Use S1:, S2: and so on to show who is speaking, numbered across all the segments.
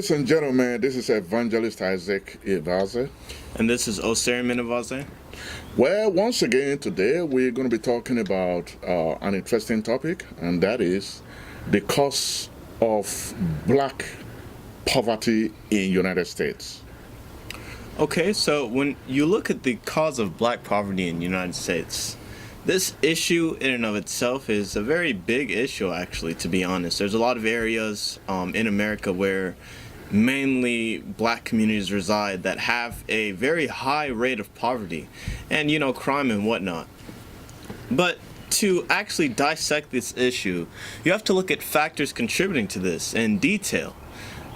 S1: Ladies and gentlemen, this is Evangelist Isaac Ivbaze.
S2: And this is Oseriemen Ivbaze.
S1: Well, once again, today we're going to be talking about an interesting topic, and that is the cause of black poverty in United States.
S2: Okay, so when you look at the cause of black poverty in the United States, this issue in and of itself is a very big issue, actually, to be honest. There's a lot of areas in America where mainly black communities reside that have a very high rate of poverty and, crime and whatnot. But to actually dissect this issue, you have to look at factors contributing to this in detail.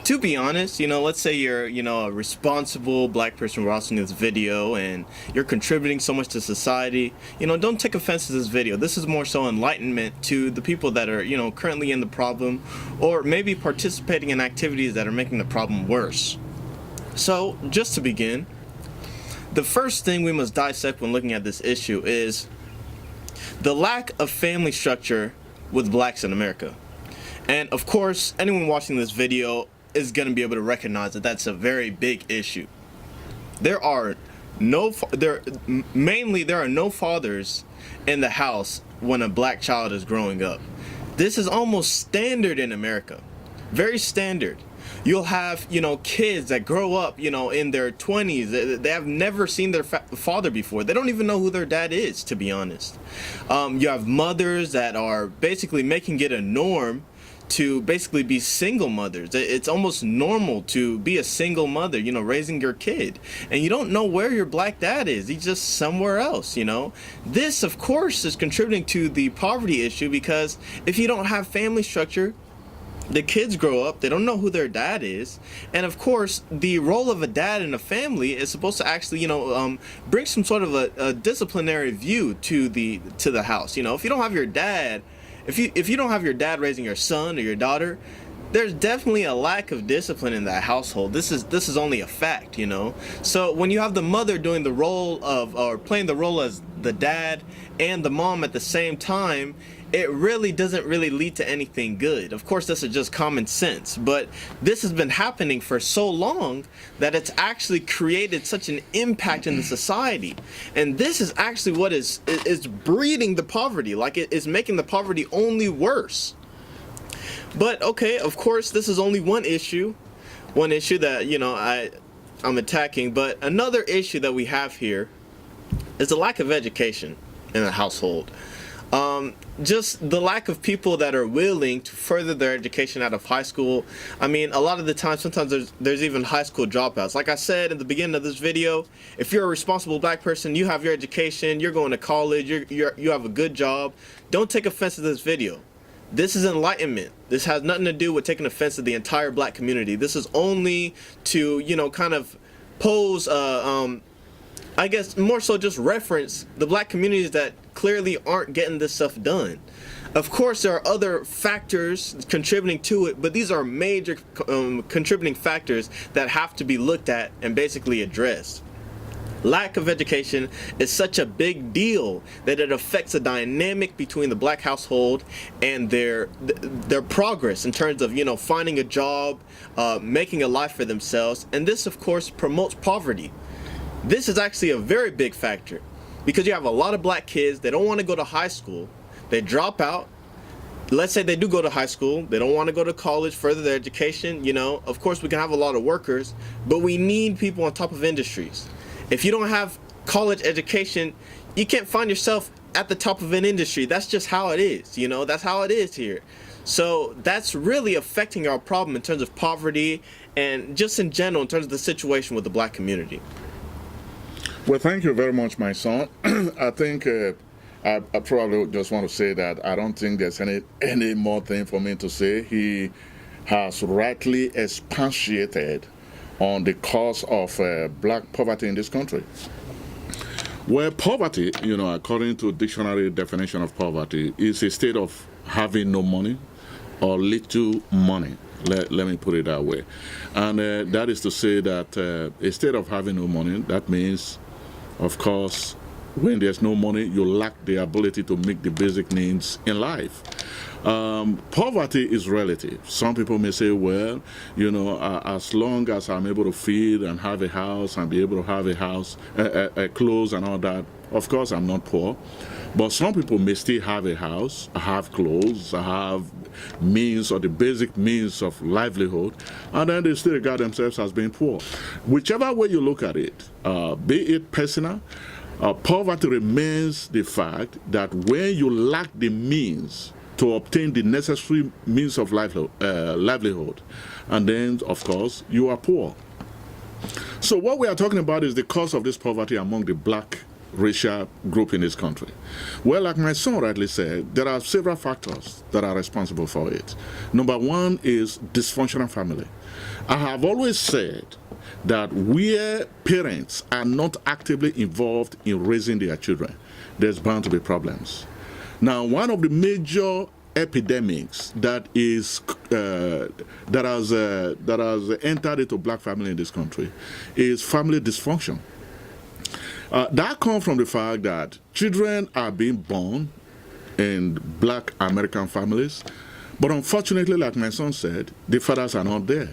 S2: To be honest, let's say you're, a responsible black person watching this video and you're contributing so much to society, don't take offense to this video. This is more so enlightenment to the people that are, currently in the problem or maybe participating in activities that are making the problem worse. So, just to begin, the first thing we must dissect when looking at this issue is the lack of family structure with blacks in America. And of course, anyone watching this video is going to be able to recognize that that's a very big issue. There are no fathers in the house when a black child is growing up. This is almost standard in America. Very standard. You'll have, kids that grow up, in their 20s. They have never seen their father before. They don't even know who their dad is, to be honest. You have mothers that are basically making it a norm to basically be single mothers. It's almost normal to be a single mother, raising your kid. And you don't know where your black dad is. He's just somewhere else, This, of course, is contributing to the poverty issue because if you don't have family structure, the kids grow up, they don't know who their dad is. And of course, the role of a dad in a family is supposed to actually, bring some sort of a disciplinary view to the house. If you don't have your dad, if you don't have your dad raising your son or your daughter, there's definitely a lack of discipline in that household. This is only a fact, So when you have the mother doing the role of, or playing the role as the dad and the mom at the same time, it really doesn't really lead to anything good. Of course, this is just common sense, but this has been happening for so long that it's actually created such an impact in the society. And this is actually what is breeding the poverty. Like, it is making the poverty only worse. But okay, of course, this is only one issue that, I'm attacking. But another issue that we have here is the lack of education in the household. Just the lack of people that are willing to further their education out of high school. I mean, a lot of the time, sometimes there's even high school dropouts. Like I said in the beginning of this video, if you're a responsible black person, you have your education, you're going to college, you have a good job, don't take offense to this video. This is enlightenment. This has nothing to do with taking offense to the entire black community. This is only to, kind of pose, I guess more so just reference the black communities that clearly aren't getting this stuff done. Of course, there are other factors contributing to it, but these are major contributing factors that have to be looked at and basically addressed. Lack of education is such a big deal that it affects the dynamic between the black household and their progress in terms of, finding a job, making a life for themselves. And this, of course, promotes poverty. This is actually a very big factor because you have a lot of black kids, they don't want to go to high school, they drop out. Let's say they do go to high school, they don't want to go to college, further their education. Of course, we can have a lot of workers, but we need people on top of industries. If you don't have college education, you can't find yourself at the top of an industry. That's just how it is, that's how it is here. So that's really affecting our problem in terms of poverty and just in general in terms of the situation with the black community.
S1: Well, thank you very much, my son. I think I probably just want to say that I don't think there's any more thing for me to say. He has rightly expatiated on the cause of black poverty in this country. Well, poverty, according to dictionary definition of poverty, is a state of having no money or little money. Let me put it that way. And that is to say that a state of having no money, that means, of course, when there's no money, you lack the ability to meet the basic needs in life. Poverty is relative. Some people may say, well, as long as I'm able to feed and have a house and be able to have a house, clothes and all that, of course I'm not poor. But some people may still have a house, have clothes, have means or the basic means of livelihood, and then they still regard themselves as being poor. Whichever way you look at it, be it personal, poverty remains the fact that when you lack the means to obtain the necessary means of livelihood, and then, of course, you are poor. So what we are talking about is the cause of this poverty among the black racial group in this country. Well, like my son rightly said, there are several factors that are responsible for it. Number one is dysfunctional family. I have always said that where parents are not actively involved in raising their children, there's bound to be problems. Now, one of the major epidemics that has entered into black family in this country is family dysfunction. That comes from the fact that children are being born in black American families, but unfortunately, like my son said, the fathers are not there.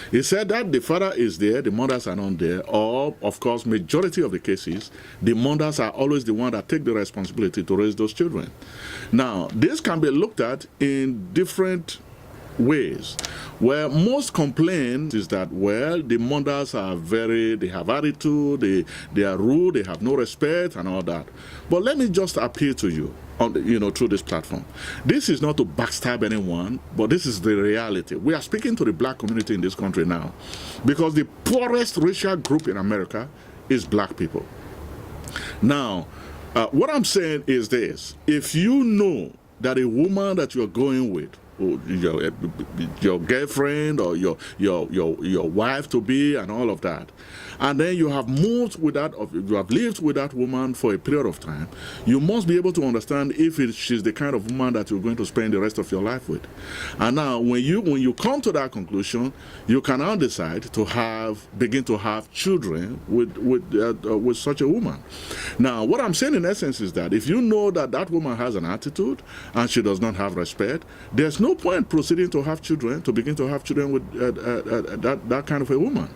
S1: He said that the father is there, the mothers are not there, or, of course, majority of the cases, the mothers are always the one that take the responsibility to raise those children. Now, this can be looked at in different ways. Where most complain is that, well, the mothers are they have attitude, they are rude, they have no respect and all that. But let me just appeal to you, through this platform. This is not to backstab anyone, but this is the reality. We are speaking to the black community in this country now, because the poorest racial group in America is black people. Now, what I'm saying is this: if you know that a woman that you're going with, your girlfriend or your wife to be and all of that, and then you have lived with that woman for a period of time, you must be able to understand if she's the kind of woman that you're going to spend the rest of your life with. And now when you come to that conclusion, you can now decide to begin to have children with such a woman. Now what I'm saying in essence is that if you know that woman has an attitude and she does not have respect, there's no point proceeding to begin to have children with that kind of a woman,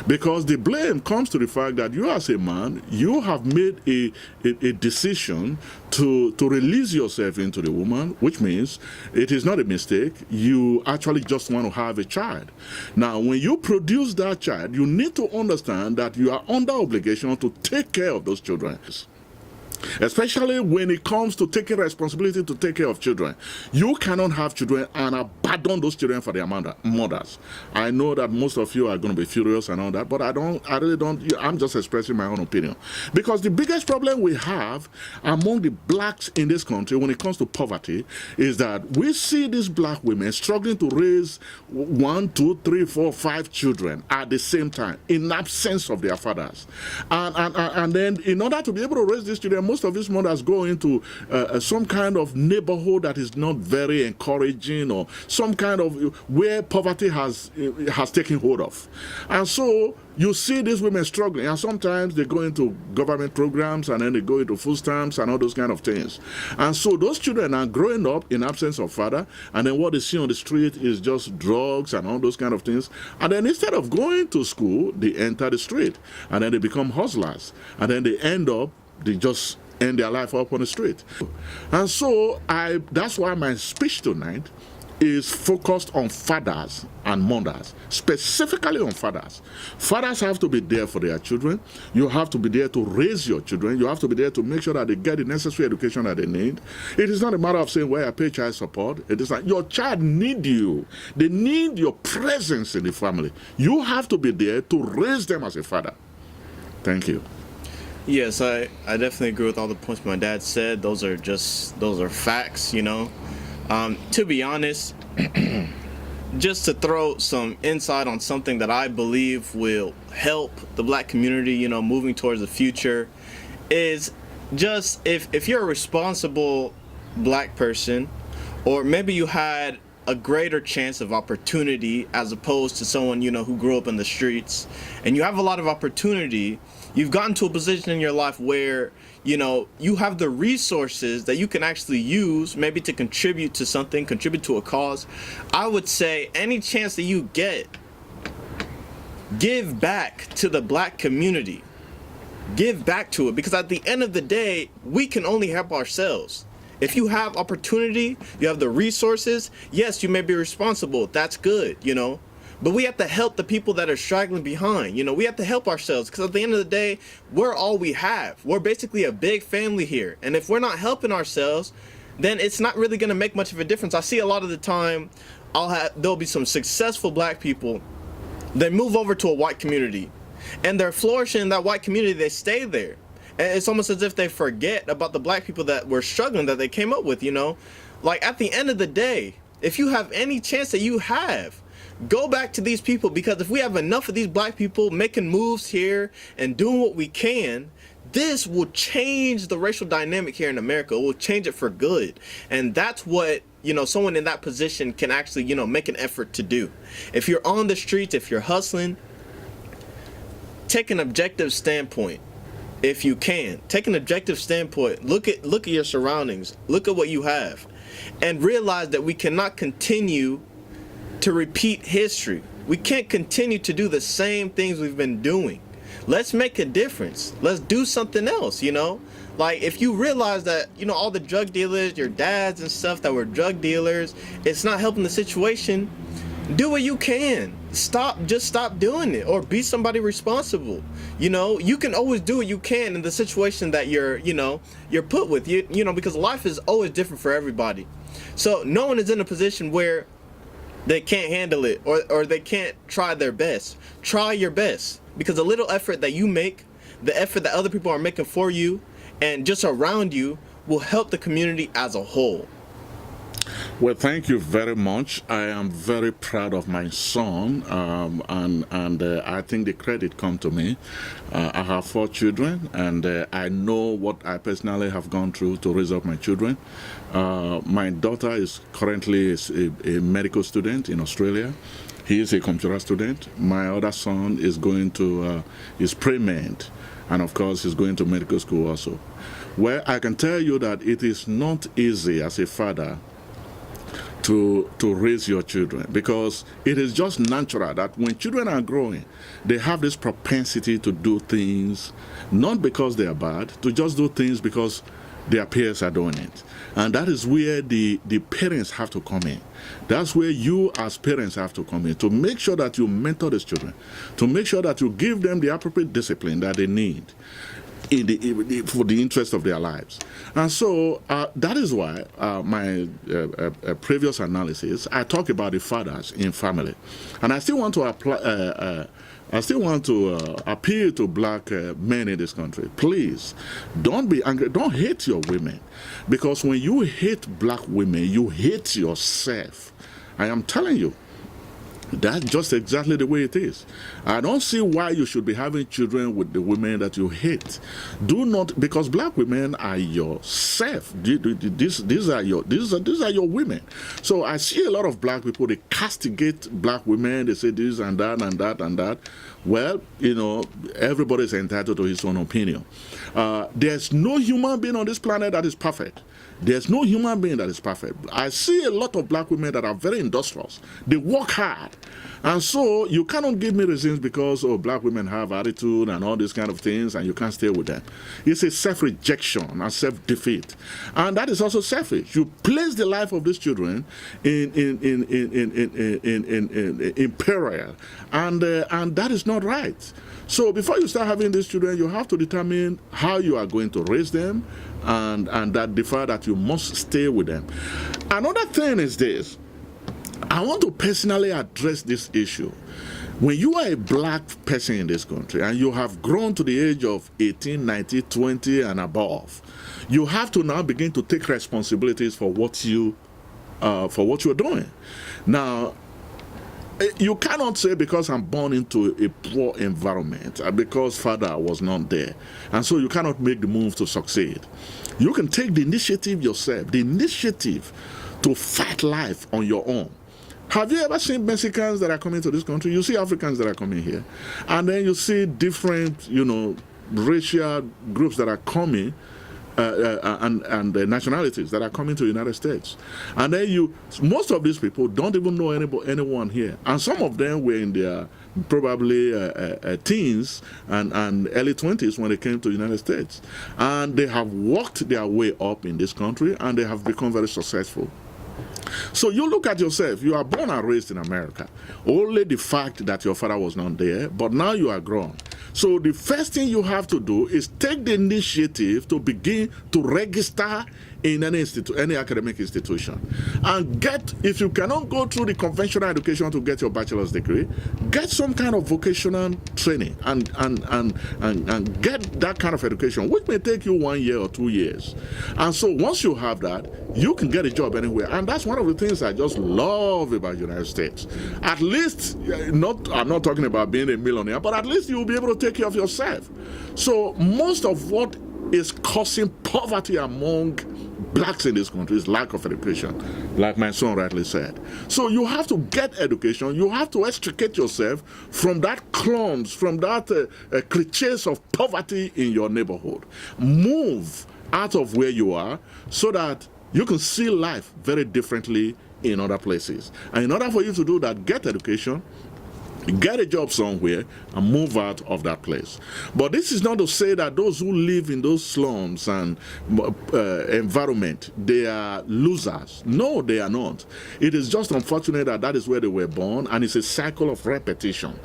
S1: because the blame comes to the fact that you as a man, you have made a decision to release yourself into the woman, which means it is not a mistake. You actually just want to have a child. Now, when you produce that child, you need to understand that you are under obligation to take care of those children. Especially when it comes to taking responsibility to take care of children. You cannot have children and abandon those children for their mothers. I know that most of you are going to be furious and all that, but I really don't. I'm just expressing my own opinion. Because the biggest problem we have among the blacks in this country when it comes to poverty is that we see these black women struggling to raise 1, 2, 3, 4, 5 children at the same time in absence of their fathers. And then in order to be able to raise these children, most of these mothers go into some kind of neighborhood that is not very encouraging, or some kind of where poverty has taken hold of. And so you see these women struggling, and sometimes they go into government programs, and then they go into food stamps and all those kind of things. And so those children are growing up in absence of father, and then what they see on the street is just drugs and all those kind of things. And then instead of going to school, they enter the street, and then they become hustlers, and then they just end their life up on the street. And so that's why my speech tonight is focused on fathers and mothers, specifically on fathers. Fathers have to be there for their children. You have to be there to raise your children. You have to be there to make sure that they get the necessary education that they need. It is not a matter of saying, well, I pay child support. It is like your child needs you. They need your presence in the family. You have to be there to raise them as a father. Thank you.
S2: Yes, I definitely agree with all the points my dad said. Those are facts, To be honest, just to throw some insight on something that I believe will help the black community, moving towards the future, is just if you're a responsible black person, or maybe you had a greater chance of opportunity as opposed to someone, who grew up in the streets, and you have a lot of opportunity. You've gotten to a position in your life where, you have the resources that you can actually use maybe to contribute to something, contribute to a cause. I would say any chance that you get, give back to the black community. Give back to it, because at the end of the day, we can only help ourselves. If you have opportunity, you have the resources, yes, you may be responsible. That's good, But we have to help the people that are straggling behind. We have to help ourselves, because at the end of the day, we're all we have. We're basically a big family here. And if we're not helping ourselves, then it's not really going to make much of a difference. I see a lot of the time, there'll be some successful black people. They move over to a white community, and they're flourishing in that white community. They stay there. And it's almost as if they forget about the black people that were struggling, that they came up with, Like, at the end of the day, if you have any chance that you have, go back to these people, because if we have enough of these black people making moves here and doing what we can, this will change the racial dynamic here in America. It will change it for good. And that's what, someone in that position can actually, make an effort to do. If you're on the streets, if you're hustling, take an objective standpoint. If you can, take an objective standpoint. Look at your surroundings. Look at what you have, and realize that we cannot continue to repeat history. We can't continue to do the same things we've been doing. Let's make a difference. Let's do something else, Like, if you realize that, all the drug dealers, your dads and stuff that were drug dealers, it's not helping the situation, do what you can. Just stop doing it, or be somebody responsible. You can always do what you can in the situation that you're put with, because life is always different for everybody. So no one is in a position where they can't handle it, or they can't try their best. Try your best, because the little effort that you make, the effort that other people are making for you and just around you, will help the community as a whole.
S1: Well, thank you very much. I am very proud of my son, and I think the credit comes to me. I have 4 children, and I know what I personally have gone through to raise up my children. My daughter is currently a medical student in Australia. He is a computer student. My other son is going to is pre-med, and of course he's going to medical school also. Well, I can tell you that it is not easy as a father to raise your children, because it is just natural that when children are growing, they have this propensity to do things not because they are bad, to just do things because their peers are doing it. And that is where the parents have to come in. That's where you as parents have to come in, to make sure that you mentor these children, to make sure that you give them the appropriate discipline that they need for the interest of their lives. And so that is why my previous analysis, I talk about the fathers in family. And I still want to apply. I still want to appeal to black men in this country. Please, don't be angry. Don't hate your women, because when you hate black women, you hate yourself. I am telling you. That's just exactly the way it is. I don't see why you should be having children with the women that you hate. Do not, because black women are yourself. These are your women. So I see a lot of black people, they castigate black women. They say this and that and that and that. Well, everybody is entitled to his own opinion. There's no human being on this planet that is perfect. There's no human being that is perfect. I see a lot of black women that are very industrious. They work hard. And so you cannot give me reasons because black women have attitude and all these kind of things, and you can't stay with them. It's a self-rejection and self-defeat. And that is also selfish. You place the life of these children in peril. And that is not right. So before you start having these children, you have to determine how you are going to raise them, and that the fact that you must stay with them. Another thing is this. I want to personally address this issue. When you are a black person in this country and you have grown to the age of 18, 19, 20 and above, you have to now begin to take responsibilities for what you're doing. Now, you cannot say because I'm born into a poor environment, because father was not there, and so you cannot make the move to succeed. You can take the initiative yourself, the initiative to fight life on your own. Have you ever seen Mexicans that are coming to this country? You see Africans that are coming here. And then you see different, racial groups that are coming and nationalities that are coming to the United States. And then most of these people don't even know anyone here. And some of them were in their probably teens and early 20s when they came to the United States. And they have worked their way up in this country and they have become very successful. So you look at yourself, you are born and raised in America. Only the fact that your father was not there, but now you are grown. So the first thing you have to do is take the initiative to begin to register in any academic institution. And if you cannot go through the conventional education to get your bachelor's degree, get some kind of vocational training and get that kind of education, which may take you 1 year or 2 years. And so once you have that, you can get a job anywhere. And that's one of the things I just love about the United States. At least, I'm not talking about being a millionaire, but at least you'll be able to take care of yourself. So most of what is causing poverty among blacks in this country is lack of education, like my son rightly said. So you have to get education. You have to extricate yourself from that clumps, from that cliches of poverty in your neighborhood. Move out of where you are so that you can see life very differently in other places. And in order for you to do that, get education, get a job somewhere, and move out of that place. But this is not to say that those who live in those slums and environment, they are losers. No, they are not. It is just unfortunate that that is where they were born, and it's a cycle of repetition.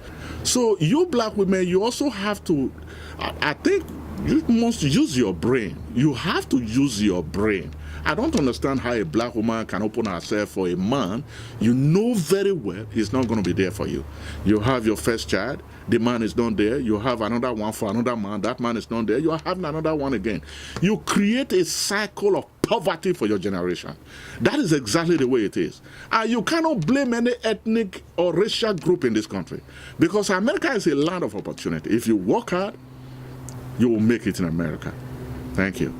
S1: So you black women, you also have to, I think you must use your brain. You have to use your brain. I don't understand how a black woman can open herself for a man. You know very well he's not going to be there for you. You have your first child, the man is not there. You have another one for another man, that man is not there. You are having another one again. You create a cycle of poverty for your generation. That is exactly the way it is. And you cannot blame any ethnic or racial group in this country, because America is a land of opportunity. If you work hard, you will make it in America. Thank you.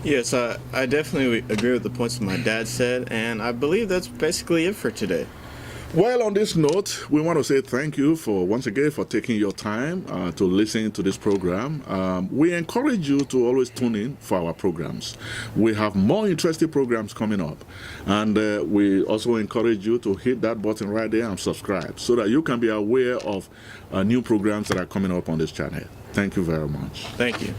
S2: Yes, I definitely agree with the points that my dad said, and I believe that's basically it for today.
S1: Well, on this note, we want to say thank you once again for taking your time to listen to this program. We encourage you to always tune in for our programs. We have more interesting programs coming up, and we also encourage you to hit that button right there and subscribe so that you can be aware of new programs that are coming up on this channel. Thank you very much.
S2: Thank you.